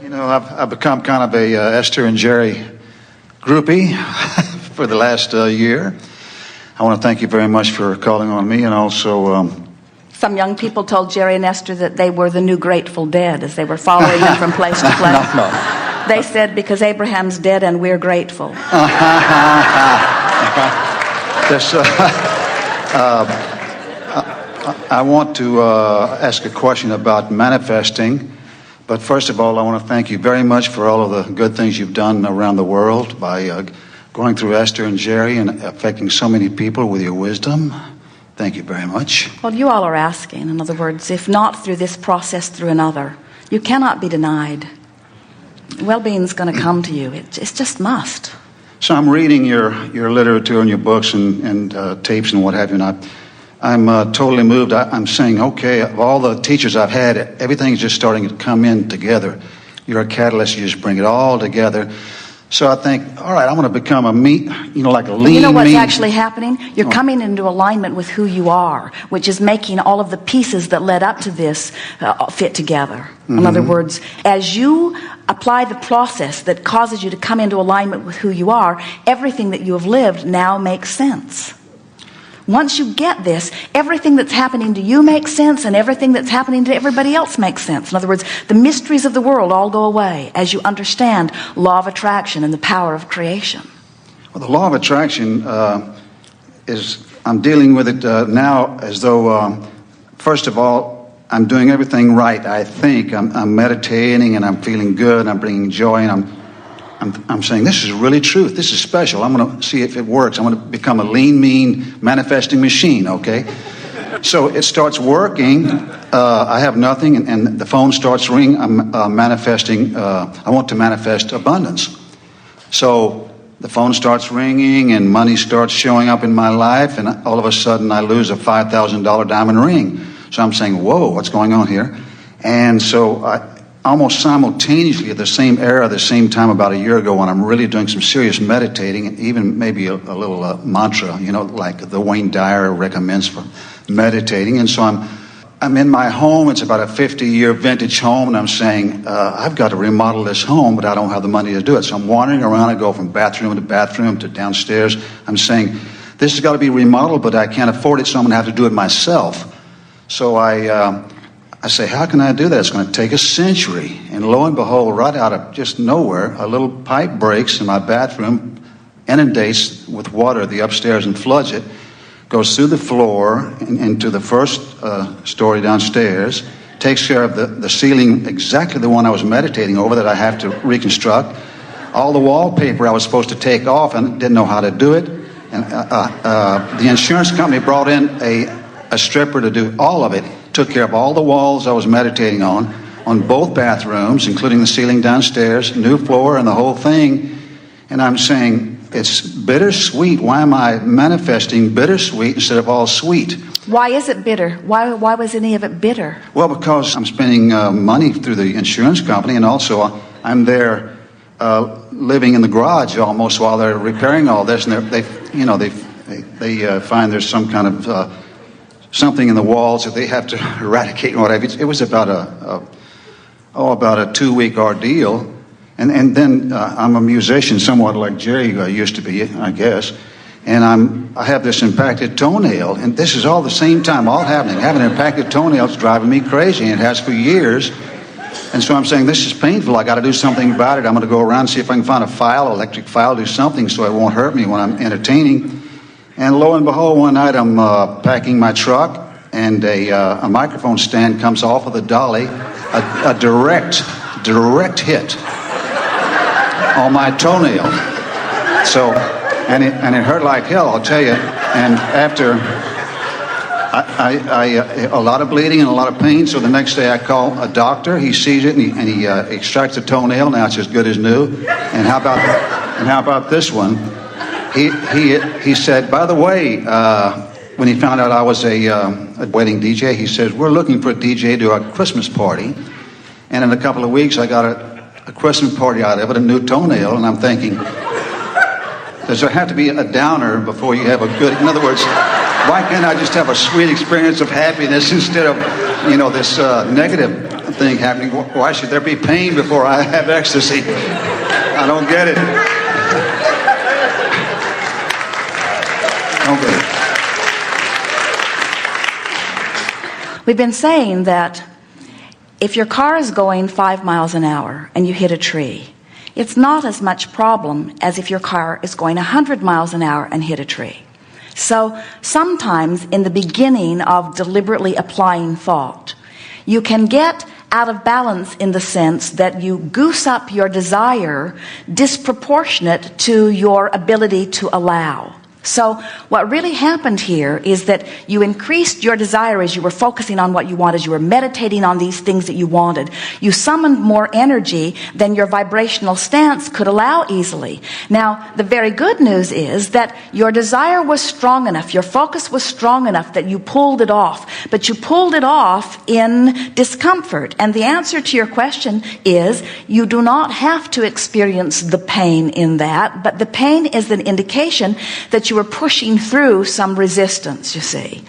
You know, I've become kind of a Esther and Jerry groupie for the last year. I want to thank you very much for calling on me, and also... Some young people told Jerry and Esther that they were the new Grateful Dead as they were following them from place to place. No. They said, because Abraham's dead and we're grateful. I want to ask a question about manifesting. But first of all, I want to thank you very much for all of the good things you've done around the world by going through Esther and Jerry and affecting so many people with your wisdom. Thank you very much. Well, you all are asking. In other words, if not through this process, through another. You cannot be denied. Well-being's going to come to you. It just must. So I'm reading your literature and your books and tapes and what have you, and I'm totally moved. I'm saying, okay, of all the teachers I've had, everything's just starting to come in together. You're a catalyst. You just bring it all together. So I think, all right, I'm going to become a meat, like a lean meat. You know what's actually happening? You're coming into alignment with who you are, which is making all of the pieces that led up to this fit together. In other words, as you apply the process that causes you to come into alignment with who you are, everything that you have lived now makes sense. Once you get this, everything that's happening to you makes sense, and everything that's happening to everybody else makes sense. In other words, the mysteries of the world all go away as you understand law of attraction and the power of creation. Well, the law of attraction I'm dealing with it now as though, first of all, I'm doing everything right. I think I'm meditating and I'm feeling good. I'm bringing joy, and I'm saying, this is really truth. This is special. I'm going to see if it works. I'm going to become a lean, mean, manifesting machine, okay? So it starts working. I have nothing, and the phone starts ringing. I'm manifesting. I want to manifest abundance. So the phone starts ringing, and money starts showing up in my life, and all of a sudden I lose a $5,000 diamond ring. So I'm saying, whoa, what's going on here? And so almost simultaneously at the same era, the same time about a year ago, when I'm really doing some serious meditating, and even maybe a little mantra, like the Wayne Dyer recommends for meditating. And so I'm in my home. It's about a 50-year vintage home, and I'm saying, I've got to remodel this home, but I don't have the money to do it. So I'm wandering around. I go from bathroom to downstairs. I'm saying, this has got to be remodeled, but I can't afford it, so I'm going to have to do it myself. So I say, how can I do that? It's going to take a century. And lo and behold, right out of just nowhere, a little pipe breaks in my bathroom, inundates with water the upstairs and floods it, goes through the floor into the first story downstairs, takes care of the ceiling, exactly the one I was meditating over that I have to reconstruct. All the wallpaper I was supposed to take off and didn't know how to do it. And the insurance company brought in a stripper to do all of it. Took care of all the walls I was meditating on both bathrooms, including the ceiling downstairs, new floor, and the whole thing. And I'm saying, it's bittersweet. Why am I manifesting bittersweet instead of all sweet? Why is it bitter? Why was any of it bitter? Well, because I'm spending money through the insurance company, and also I'm there living in the garage almost while they're repairing all this, and they find there's some kind of something in the walls that they have to eradicate and whatever. It was about a 2-week ordeal. And then I'm a musician, somewhat like Jerry used to be, I guess. And I have this impacted toenail, and this is all the same time, all happening. Having an impacted toenail is driving me crazy, and it has for years. And so I'm saying, this is painful. I got to do something about it. I'm going to go around and see if I can find a file, electric file, do something so it won't hurt me when I'm entertaining. And lo and behold, one night I'm packing my truck, and a microphone stand comes off of the dolly, a direct hit on my toenail. So, and it hurt like hell, I'll tell you. And after a lot of bleeding and a lot of pain, so the next day I call a doctor. He sees it and he extracts the toenail. Now it's as good as new. And how about this one? He said, by the way, when he found out I was a wedding DJ, he says, we're looking for a DJ to do a Christmas party. And in a couple of weeks, I got a Christmas party out of it, a new toenail. And I'm thinking, does there have to be a downer before you have a good... In other words, why can't I just have a sweet experience of happiness instead of, this negative thing happening. Why should there be pain before I have ecstasy? I don't get it. Don't get it. We've been saying that if your car is going 5 miles an hour and you hit a tree, it's not as much problem as if your car is going 100 miles an hour and hit a tree. So sometimes in the beginning of deliberately applying thought, you can get out of balance in the sense that you goose up your desire disproportionate to your ability to allow. So what really happened here is that you increased your desire as you were focusing on what you wanted. You were meditating on these things that you wanted. You summoned more energy than your vibrational stance could allow easily. Now, the very good news is that your desire was strong enough, your focus was strong enough that you pulled it off. But you pulled it off in discomfort. And the answer to your question is you do not have to experience the pain in that, but the pain is an indication that you were pushing through some resistance, you see.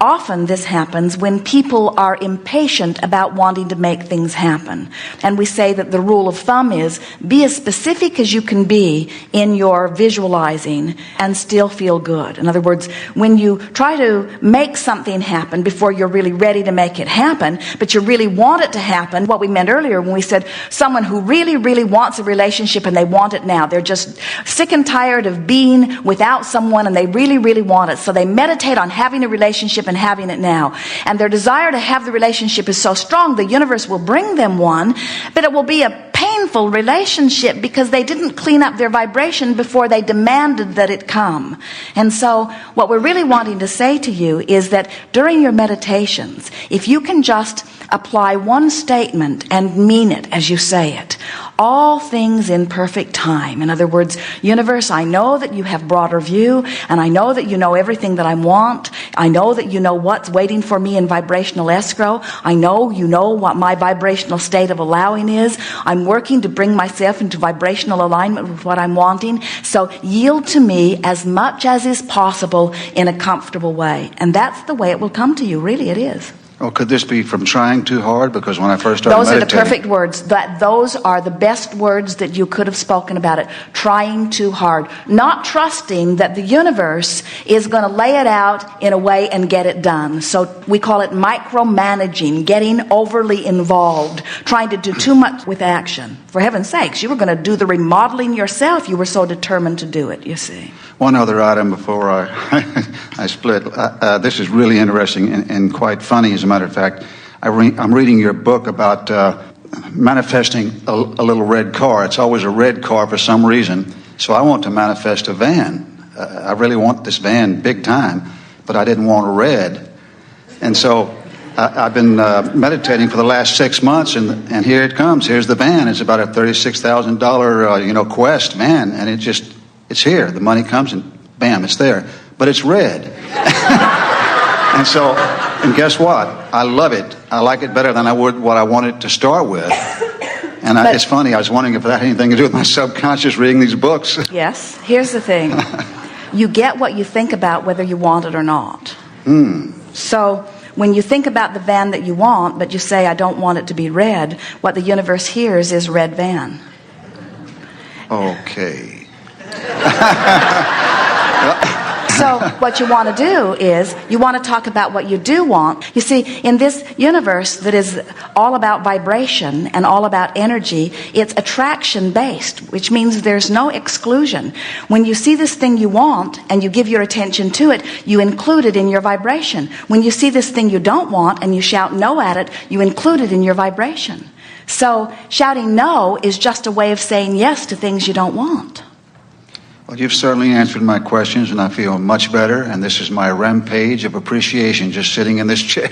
Often this happens when people are impatient about wanting to make things happen. And we say that the rule of thumb is be as specific as you can be in your visualizing and still feel good. In other words, when you try to make something happen before you're really ready to make it happen, but you really want it to happen, what we meant earlier when we said someone who really, really wants a relationship and they want it now. They're just sick and tired of being without someone and they really, really want it. So they meditate on having a relationship and having it now. And their desire to have the relationship is so strong, the universe will bring them one, but it will be a painful relationship because they didn't clean up their vibration before they demanded that it come. And so what we're really wanting to say to you is that during your meditations, if you can just apply one statement and mean it as you say it, all things in perfect time. In other words, universe, I know that you have broader view, and I know that you know everything that I want. I know that you know what's waiting for me in vibrational escrow. I know you know what my vibrational state of allowing is. I'm working to bring myself into vibrational alignment with what I'm wanting. So yield to me as much as is possible in a comfortable way. And that's the way it will come to you. Really, it is. Well, could this be from trying too hard? Because when I first started Those are the meditating, perfect words. Those are the best words that you could have spoken about it. Trying too hard. Not trusting that the universe is going to lay it out in a way and get it done. So we call it micromanaging, getting overly involved, trying to do too much with action. For heaven's sakes, you were going to do the remodeling yourself. You were so determined to do it, you see. One other item before I split. This is really interesting and quite funny, as a matter of fact. I'm reading your book about manifesting a little red car. It's always a red car for some reason. So I want to manifest a van. I really want this van big time, but I didn't want a red. And so I've been meditating for the last 6 months, and here it comes. Here's the van. It's about a $36,000 quest, man, and it's here. The money comes and bam, it's there. But it's red. And guess what? I love it. I like it better than I would what I wanted to start with. And it's funny, I was wondering if that had anything to do with my subconscious reading these books. Yes. Here's the thing. You get what you think about whether you want it or not. So when you think about the van that you want, but you say, I don't want it to be red, what the universe hears is red van. Okay. So what you want to do is you want to talk about what you do want. You see, in this universe that is all about vibration and all about energy, it's attraction based, which means there's no exclusion. When you see this thing you want and you give your attention to it, you include it in your vibration. When you see this thing you don't want and you shout no at it, you include it in your vibration. So shouting no is just a way of saying yes to things you don't want. Well, you've certainly answered my questions, and I feel much better. And this is my rampage of appreciation, just sitting in this chair.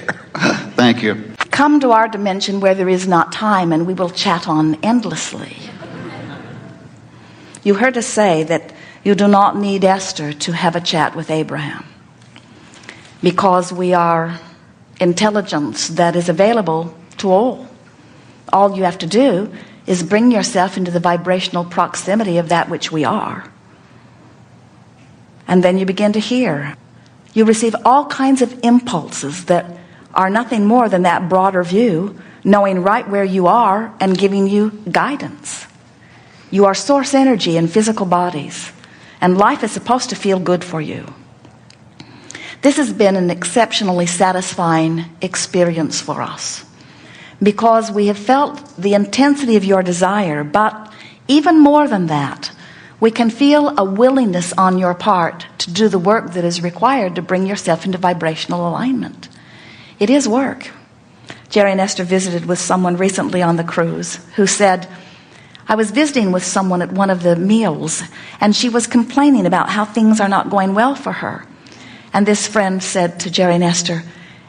Thank you. Come to our dimension where there is not time, and we will chat on endlessly. You heard us say that you do not need Esther to have a chat with Abraham, because we are intelligence that is available to all. All you have to do is bring yourself into the vibrational proximity of that which we are. And then you begin to hear. You receive all kinds of impulses that are nothing more than that broader view, knowing right where you are and giving you guidance. You are source energy in physical bodies, and life is supposed to feel good for you. This has been an exceptionally satisfying experience for us, because we have felt the intensity of your desire, but even more than that, we can feel a willingness on your part to do the work that is required to bring yourself into vibrational alignment. It is work. Jerry and Esther visited with someone recently on the cruise who said, I was visiting with someone at one of the meals, and she was complaining about how things are not going well for her. And this friend said to Jerry and Esther,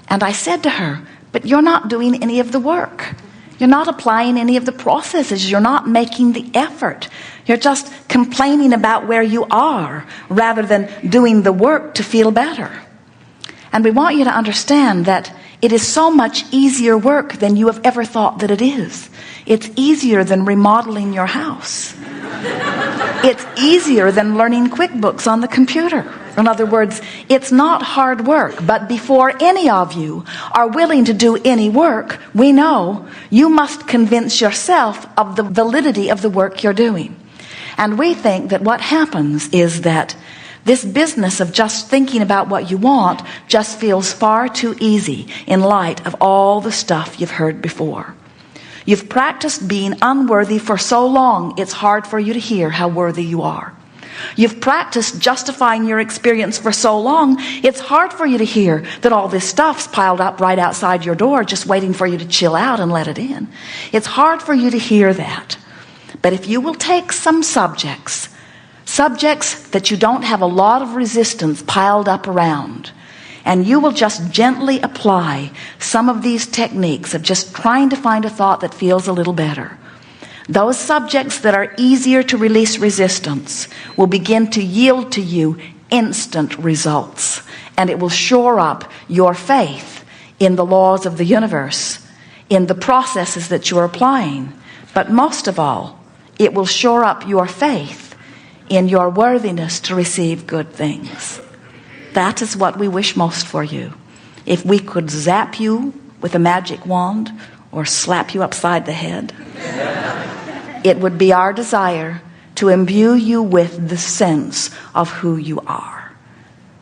and I said to her, but you're not doing any of the work. You're not applying any of the processes. You're not making the effort. You're just complaining about where you are rather than doing the work to feel better. And we want you to understand that it is so much easier work than you have ever thought that it is. It's easier than remodeling your house. It's easier than learning QuickBooks on the computer. In other words, it's not hard work, but before any of you are willing to do any work, we know you must convince yourself of the validity of the work you're doing. And we think that what happens is that this business of just thinking about what you want just feels far too easy in light of all the stuff you've heard before. You've practiced being unworthy for so long, it's hard for you to hear how worthy you are. You've practiced justifying your experience for so long, it's hard for you to hear that all this stuff's piled up right outside your door just waiting for you to chill out and let it in. It's hard for you to hear that. But if you will take some subjects that you don't have a lot of resistance piled up around, and you will just gently apply some of these techniques of just trying to find a thought that feels a little better, those subjects that are easier to release resistance will begin to yield to you instant results. And it will shore up your faith in the laws of the universe, in the processes that you're applying. But most of all, it will shore up your faith in your worthiness to receive good things. That is what we wish most for you. If we could zap you with a magic wand or slap you upside the head, it would be our desire to imbue you with the sense of who you are.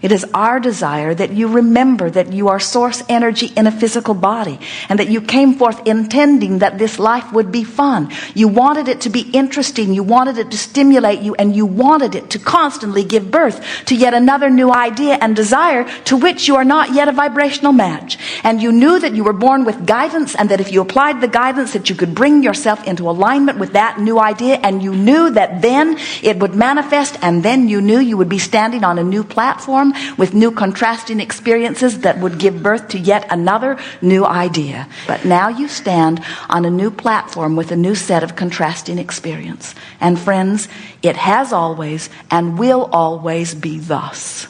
It is our desire that you remember that you are source energy in a physical body, and that you came forth intending that this life would be fun. You wanted it to be interesting, you wanted it to stimulate you, and you wanted it to constantly give birth to yet another new idea and desire to which you are not yet a vibrational match. And you knew that you were born with guidance, and that if you applied the guidance that you could bring yourself into alignment with that new idea, and you knew that then it would manifest, and then you knew you would be standing on a new platform with new contrasting experiences that would give birth to yet another new idea. But now you stand on a new platform with a new set of contrasting experience. And friends, it has always and will always be thus.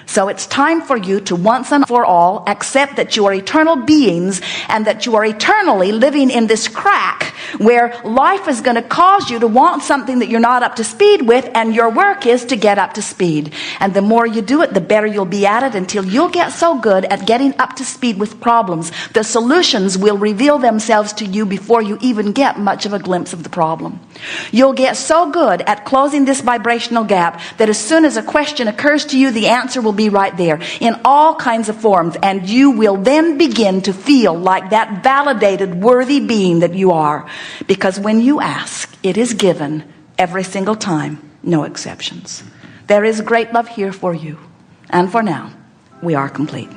So it's time for you to once and for all accept that you are eternal beings, and that you are eternally living in this crack where life is going to cause you to want something that you're not up to speed with, and your work is to get up to speed. And the more you do it, the better you'll be at it, until you'll get so good at getting up to speed with problems, the solutions will reveal themselves to you before you even get much of a glimpse of the problem. You'll get so good at closing this vibrational gap that as soon as a question occurs to you, the answer will be right there in all kinds of forms, and you will then begin to feel like that validated, worthy being that you are. Because when you ask, it is given every single time, no exceptions. There is great love here for you, and for now, we are complete.